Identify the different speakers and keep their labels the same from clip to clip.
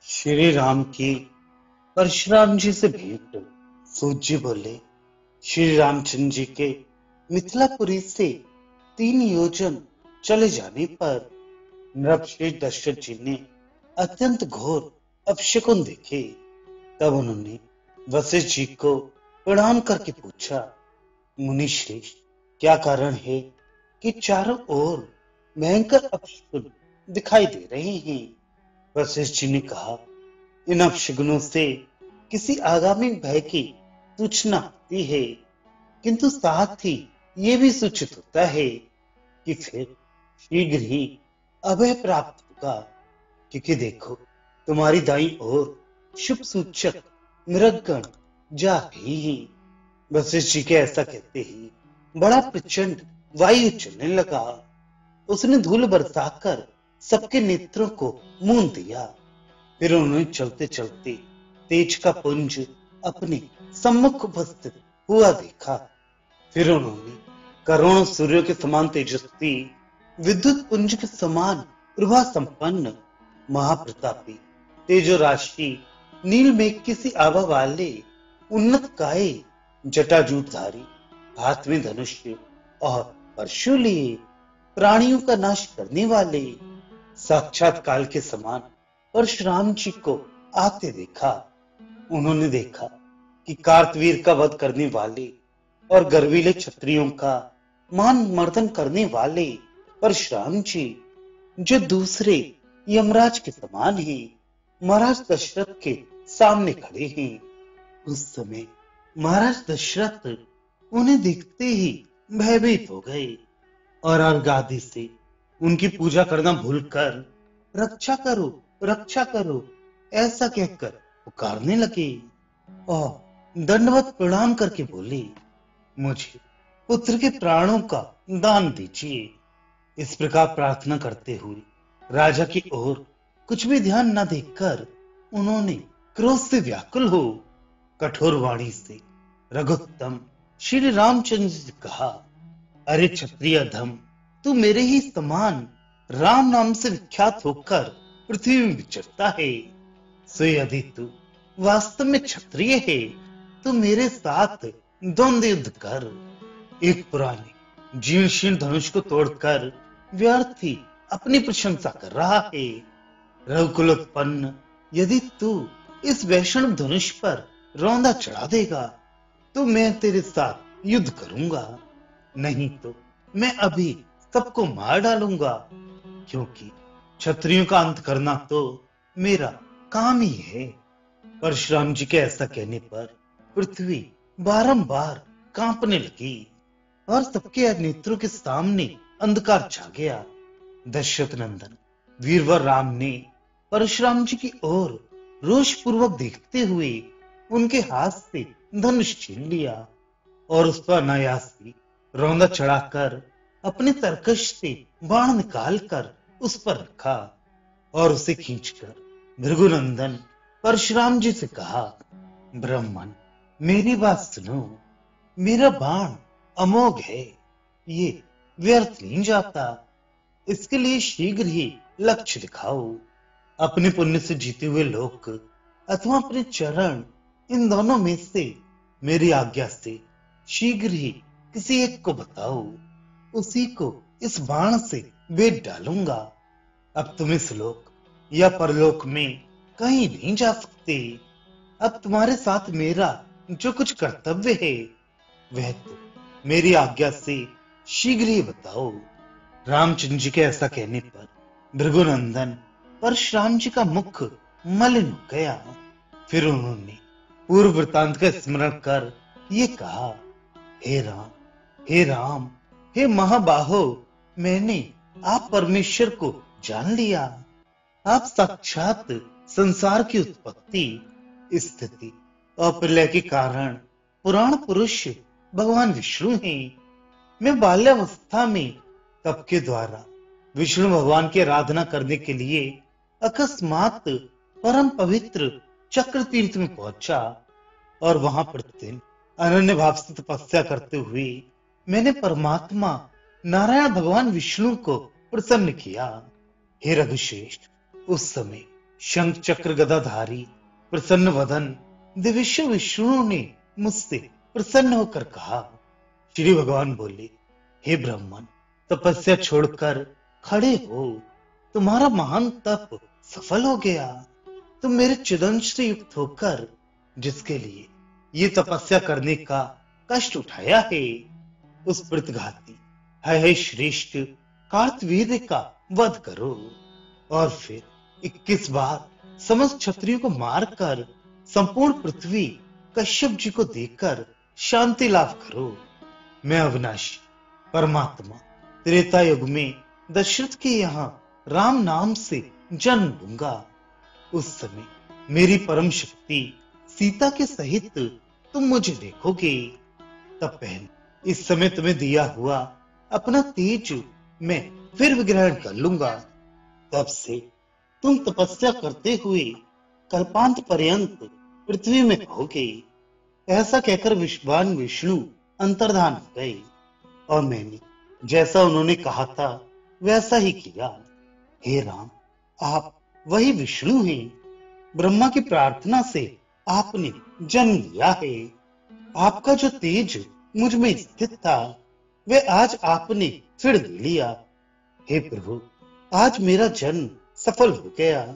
Speaker 1: श्री राम की परशुराम जी से भेंट। सूत जी बोले, श्री रामचंद्र जी के मिथिलापुरी से 3 योजन चले जाने पर नृपश्रेष्ठ दशरथ जी ने अत्यंत घोर अपशकुन देखे। तब उन्होंने वशिष्ठ जी को प्रणाम करके पूछा, मुनि श्रेष्ठ, क्या कारण है कि चारों ओर भयंकर अपशकुन दिखाई दे रहे हैं? वशिष्ठ जी ने कहा, इन अपशकुनों से किसी आगामी भय की सूचना होती है, किंतु साथ ही ये भी सूचित होता है कि फिर शीघ्र ही अभय प्राप्त होगा। क्योंकि देखो, तुम्हारी दाईं ओर शुभ सूचक मृगगण जा रही हैं। वशिष्ठ जी के ऐसा कहते ही बड़ा प्रचंड वायु चलने लगा। उसने धूल बरसाकर सबके नेत्रों को मूंद दिया। फिर उन्होंने चलते चलते तेज का पुंज अपने सम्मुख उपस्थित हुआ देखा। फिर उन्होंने करोड़ों सूर्यों के समान तेजस्वी, विद्युत पुंज के समान प्रभा संपन्न, महाप्रतापी, तेजो राशि, नील मेघ किसी आभा वाले, उन्नत काय, जटाजूटधारी, हाथ में धनुष और परशु लिए, प्राणियों का नाश करने वाले, साक्षात काल के समान परशुराम जी को आते देखा। उन्होंने देखा कि कार्तवीर का वध करने वाले और गर्वीले क्षत्रियों का मान मर्दन करने वाले परशुराम जी, जो दूसरे यमराज के समान हैं, महाराज दशरथ के सामने खड़े हैं। उस समय महाराज दशरथ उन्हें देखते ही भयभीत हो गए और अर्घादि से उनकी पूजा करना भूलकर रक्षा करो ऐसा कहकर पुकारने लगे और दंडवत प्रणाम करके बोले, मुझे पुत्र के प्राणों का दान दीजिए। इस प्रकार प्रार्थना करते हुए राजा की ओर कुछ भी ध्यान न देकर उन्होंने क्रोध से व्याकुल हो कठोर वाणी से रघुत्तम श्री रामचंद्र जी से कहा, अरे क्षत्रिय अधम, तू मेरे ही समान राम नाम से विख्यात होकर पृथ्वी में विचरता है। सो यदि तू वास्तव में क्षत्रिय है तो मेरे साथ द्वंद्व युद्ध कर। एक पुराने जीर्ण धनुष को तोड़कर व्यर्थ ही अपनी प्रशंसा कर रहा है। रघुकुल उत्पन्न, यदि तू इस वैष्णव धनुष पर रौंदा चढ़ा देगा तो मैं तेरे साथ युद्ध करूंगा, नहीं तो मैं अभी सबको मार डालूंगा, क्योंकि क्षत्रियों का अंत करना तो मेरा काम ही है। परशुराम जी के ऐसा कहने पर पृथ्वी बारंबार कांपने लगी और सबके नेत्रों के सामने अंधकार छा गया। दशरथ नंदन वीरवर राम ने परशुराम जी की ओर रोष पूर्वक देखते हुए उनके हाथ से धनुष छीन लिया और उस पर अनायास ही रौंदा चढ़ाकर अपने तरकश से बाण निकालकर उस पर रखा और उसे खींचकर भृगुनंदन परशुराम जी से कहा, ब्राह्मण, मेरी बात सुनो, मेरा बाण अमोघ है, ये व्यर्थ नहीं जाता। इसके लिए शीघ्र ही लक्ष्य दिखाओ। अपने पुण्य से जीते हुए लोक अथवा अपने चरण, इन दोनों में से मेरी आज्ञा से शीघ्र ही किसी एक को बताओ, उसी को इस बाण से भेद डालूंगा। अब तुम इस लोक या परलोक में कहीं नहीं जा सकते। अब तुम्हारे साथ मेरा जो कुछ कर्तव्य है वह तो मेरी आज्ञा से शीघ्र ही बताओ। रामचंद्र जी के ऐसा कहने पर भृगुनंदन परशुराम जी का मुख मलिन हो गया। फिर उन्होंने पूर्व वृतांत का स्मरण कर ये कहा, हे राम, हे राम, हे महाबाहो, मैंने आप परमेश्वर को जान लिया। आप साक्षात संसार की उत्पत्ति, स्थिति और प्रलय के कारण पुराण पुरुष भगवान विष्णु हैं। मैं बाल्यावस्था में तप के द्वारा विष्णु भगवान की आराधना करने के लिए अकस्मात परम पवित्र चक्र तीर्थ में पहुंचा और वहां प्रतिदिन अनन्य भाव से तपस्या करते हुए मैंने परमात्मा नारायण भगवान विष्णु को प्रसन्न किया। हे रघुश्रेष्ठ, उस समय शंख चक्र गदाधारी प्रसन्न वदन देवेश्वर विष्णु ने मुझसे प्रसन्न होकर कहा। श्री भगवान बोले, हे ब्राह्मण, तपस्या छोड़कर खड़े हो, तुम्हारा महान तप सफल हो गया। तुम मेरे चिदंश से युक्त होकर जिसके लिए ये तपस्या करने का कष्ट उठाया है, उस प्रतिघाती है श्रेष्ठ कार्तवीर्य का वध करो और फिर 21 बार समस्त क्षत्रियों को मारकर संपूर्ण पृथ्वी कश्यप जी को देकर शांति लाभ करो। मैं अविनाशी परमात्मा त्रेता युग में दशरथ के यहाँ राम नाम से जन्म लूंगा। उस समय मेरी परम शक्ति सीता के सहित तुम मुझे देखोगे। तब पहले इस समय तुम्हें दिया हुआ अपना तेज मैं फिर विग्रहण कर लूंगा। तब से तुम तपस्या करते हुए कल्पांत पर्यंत पृथ्वी में रहोगे। ऐसा कहकर विश्वान विष्णु अंतर्धान हो गए और मैंने जैसा उन्होंने कहा था वैसा ही किया। हे राम, आप वही विष्णु हैं। ब्रह्मा की प्रार्थना से आपने जन्म लिया है। आपका जो तेज मुझ में स्थित था वह आज आपने फिर ले लिया। हे प्रभु, आज मेरा जन्म सफल हो गया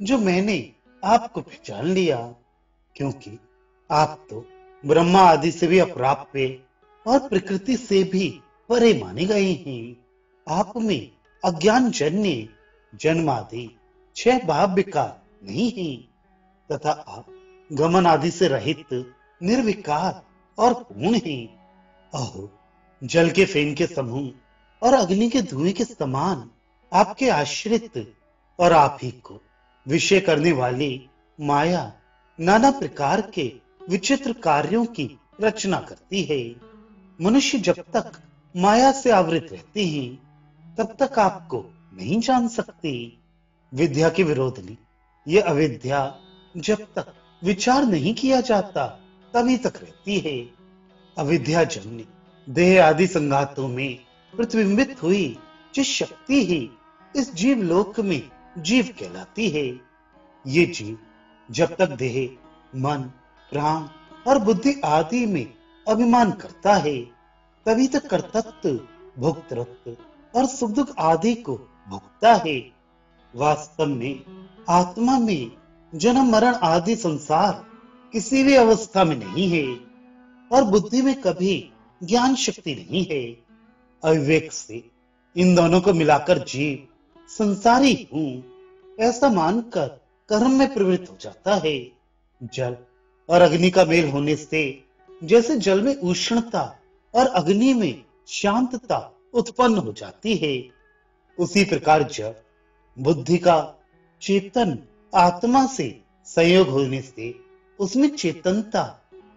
Speaker 1: जो मैंने आपको पहचान लिया, क्योंकि आप तो ब्रह्मा आदि से भी अप्राप्य और प्रकृति से भी परे माने गए हैं। आप में अज्ञान जन्य जन्म आदि 6 भाव विकार नहीं है तथा आप गमन आदि से रहित निर्विकार और पूर्ण हैं। अहो, जल के फेन के समूह और अग्नि के धुएं के समान आपके आश्रित और आप ही को विषय करने वाली माया नाना प्रकार के विचित्र कार्यों की रचना करती है। मनुष्य जब तक माया से आवृत रहते हैं तब तक आपको नहीं जान सकते। विद्या के विरोधनी ये अविद्या जब तक विचार नहीं किया जाता तभी तक रहती है। अविद्या जन्य देह आदि संघातों में प्रतिबिंबित हुई जिस शक्ति ही इस जीव लोक में जीव कहलाती है। ये जीव जब तक देह, मन, प्राण और बुद्धि आदि में अभिमान करता है तभी तक कर्तृत्व, भोक्तृत्व और सुख दुख आदि को भोगता है। वास्तव में आत्मा में जन्म मरण आदि संसार किसी भी अवस्था में नहीं है और बुद्धि में कभी ज्ञान शक्ति नहीं है। अविवेक से इन दोनों को मिलाकर जीव संसारी हूं ऐसा मानकर कर्म में प्रवृत्त हो जाता है। जल और अग्नि का मेल होने से जैसे जल में उष्णता और अग्नि में शांतता उत्पन्न हो जाती है, उसी प्रकार जब बुद्धि का चेतन आत्मा से संयोग होने से उसमें चेतनता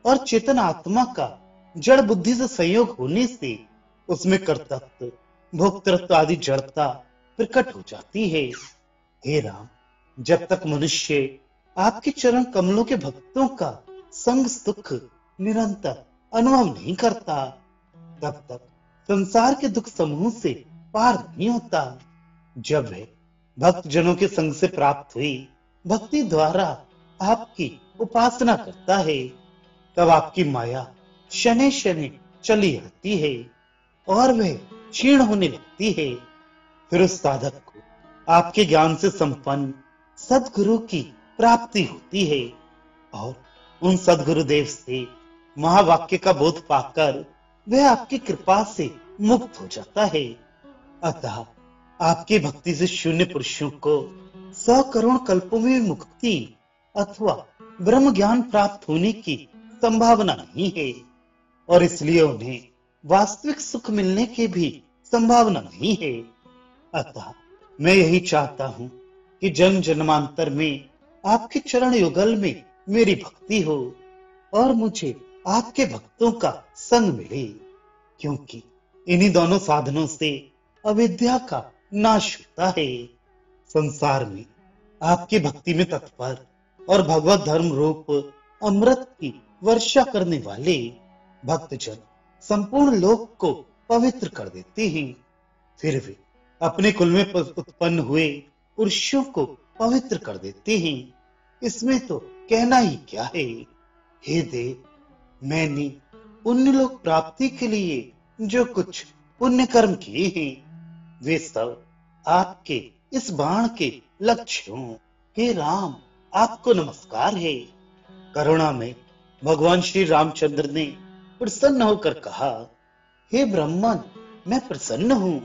Speaker 1: और चेतन आत्मा का जड़ बुद्धि से संयोग होने से उसमें कर्तृत्व, भोक्तृत्व आदि जड़ता प्रकट हो जाती है। हे राम, जब तक मनुष्य आपके चरण कमलों के भक्तों का संग सुख निरंतर अनुभव नहीं करता तब तक संसार के दुख समूह से पार नहीं होता। जब वह भक्त जनों के संग से प्राप्त हुई भक्ति द्वारा आपकी उपासना करता है तब आपकी माया शनि शनि चली रहती है और वह क्षीण होने लगती है। फिर उस साधक को आपके ज्ञान से संपन्न सदगुरु की प्राप्ति होती है और उन सदगुरुदेव से महावाक्य का बोध पाकर वह आपकी कृपा से मुक्त हो जाता है। अतः आपकी भक्ति से शून्य पुरुषों को 100 करोड़ कल्पों में मुक्ति अथवा ब्रह्म ज्ञान प्राप्त होने की संभावना नहीं है और इसलिए उन्हें वास्तविक सुख मिलने की भी संभावना नहीं है। अतः मैं यही चाहता हूं कि जन्म जन्मांतर में आपके चरण युगल में मेरी भक्ति हो और मुझे आपके भक्तों का संग मिले, क्योंकि इन्हीं दोनों साधनों से अविद्या का नाश होता है। संसार में आपकी भक्ति में तत्पर और भगवत धर्म रूप अमृत की वर्षा करने वाले भक्तजन संपूर्ण लोक को पवित्र कर देते हैं। फिर वे अपने कुल में उत्पन्न हुए पुरुषों को पवित्र कर देते हैं। इसमें तो कहना ही क्या है। हे देव, मैंने पुण्य लोक प्राप्ति के लिए जो कुछ पुण्य कर्म किए हैं वे सब आपके इस बाण के लक्ष्य हों। हे राम, आपको नमस्कार है। करुणा में भगवान श्री रामचंद्र ने प्रसन्न होकर कहा, हे ब्राह्मण, मैं प्रसन्न हूं।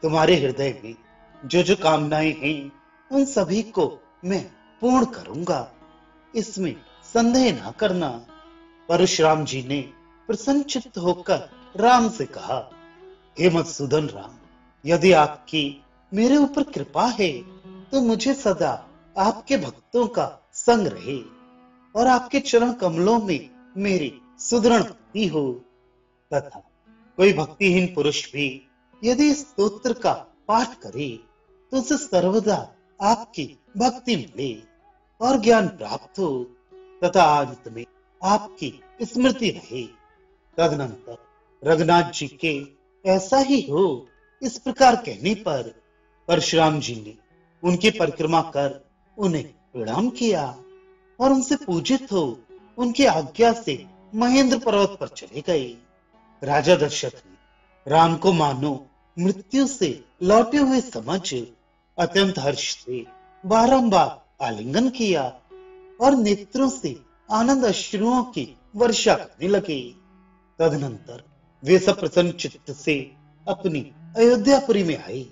Speaker 1: तुम्हारे हृदय में जो जो कामनाएं हैं उन सभी को मैं पूर्ण करूंगा, इसमें संदेह ना करना। परशुराम जी ने प्रसन्नचित्त होकर राम से कहा, हे मधुसूदन राम, यदि आपकी मेरे ऊपर कृपा है तो मुझे सदा आपके भक्तों का संग रहे और आपके चरण कमलों में मेरी सुदृढ़ भक्ति हो। तथा कोई भक्तिहीन पुरुष भी यदि इस स्तोत्र का पाठ करे तो उसे सर्वदा आपकी भक्ति मिले और ज्ञान प्राप्त हो तथा अंत में आपकी स्मृति रहे। तदनंतर रघुनाथ जी के ऐसा ही हो, इस प्रकार कहने पर परशुराम जी ने उनकी परिक्रमा कर उन्हें प्रणाम किया और उनसे पूजित हो उनकी आज्ञा से महेंद्र पर्वत पर चले गए। राजा दशरथ ने राम को मानो मृत्यु से लौटे हुए समझ अत्यंत हर्ष से बारंबार आलिंगन किया और नेत्रों से आनंद अश्रुओं की वर्षा करने लगे। तदनंतर वे सब प्रसन्न चित्त से अपनी अयोध्यापुरी में आए।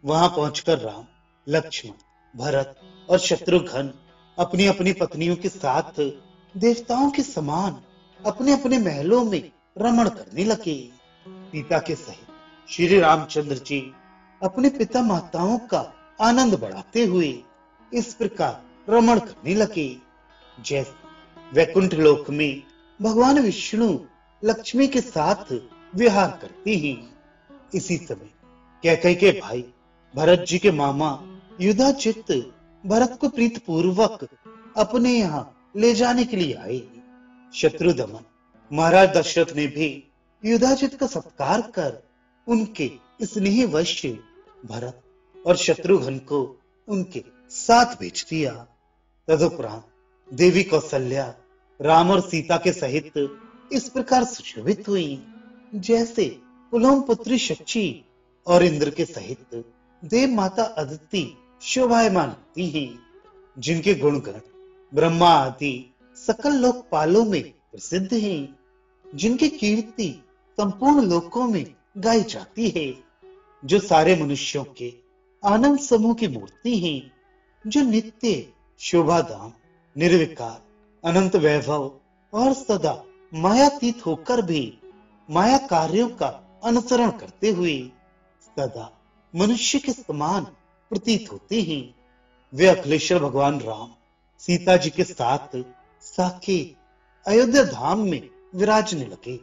Speaker 1: वहां पहुंचकर राम, लक्ष्मण, भरत और शत्रुघ्न अपनी अपनी पत्नियों के साथ देवताओं के समान अपने अपने महलों में रमण करने लगे। सीता के सहित श्री रामचंद्र जी अपने पिता माताओं का आनंद बढ़ाते हुए इस प्रकार रमण करने लगे जैसे वैकुंठ लोक में भगवान विष्णु लक्ष्मी के साथ विहार करते हैं। इसी समय कैकेयी के भाई भरत जी के मामा युधाजित भरत को प्रीत पूर्वक अपने यहाँ ले जाने के लिए आए। शत्रुदमन महाराज दशरथ ने भी युधाजित का सत्कार कर उनके स्नेहवश भरत और शत्रुघ्न को उनके साथ भेज दिया। तदुपरांत देवी कौशल्या राम और सीता के सहित इस प्रकार सुशोभित हुई जैसे पुलोम पुत्री शची और इंद्र के सहित देव माता अदिति शोभायमान होती हैं, जिनके गुणगण ब्रह्मा आदि सकल लोकपालों में प्रसिद्ध हैं, जिनकी कीर्ति संपूर्ण लोकों में गाई जाती है, जो सारे मनुष्यों के आनंद समूह की मूर्ति हैं, जो नित्य शोभाधाम, निर्विकार, अनंत वैभव और सदा मायातीत होकर भी माया कार्यों का अनुसरण करते हुए सदा मनुष्य के समान प्रतीत होते हैं। वे अखिलेश्वर भगवान राम सीता जी के साथ साकेत अयोध्या धाम में विराजने लगे।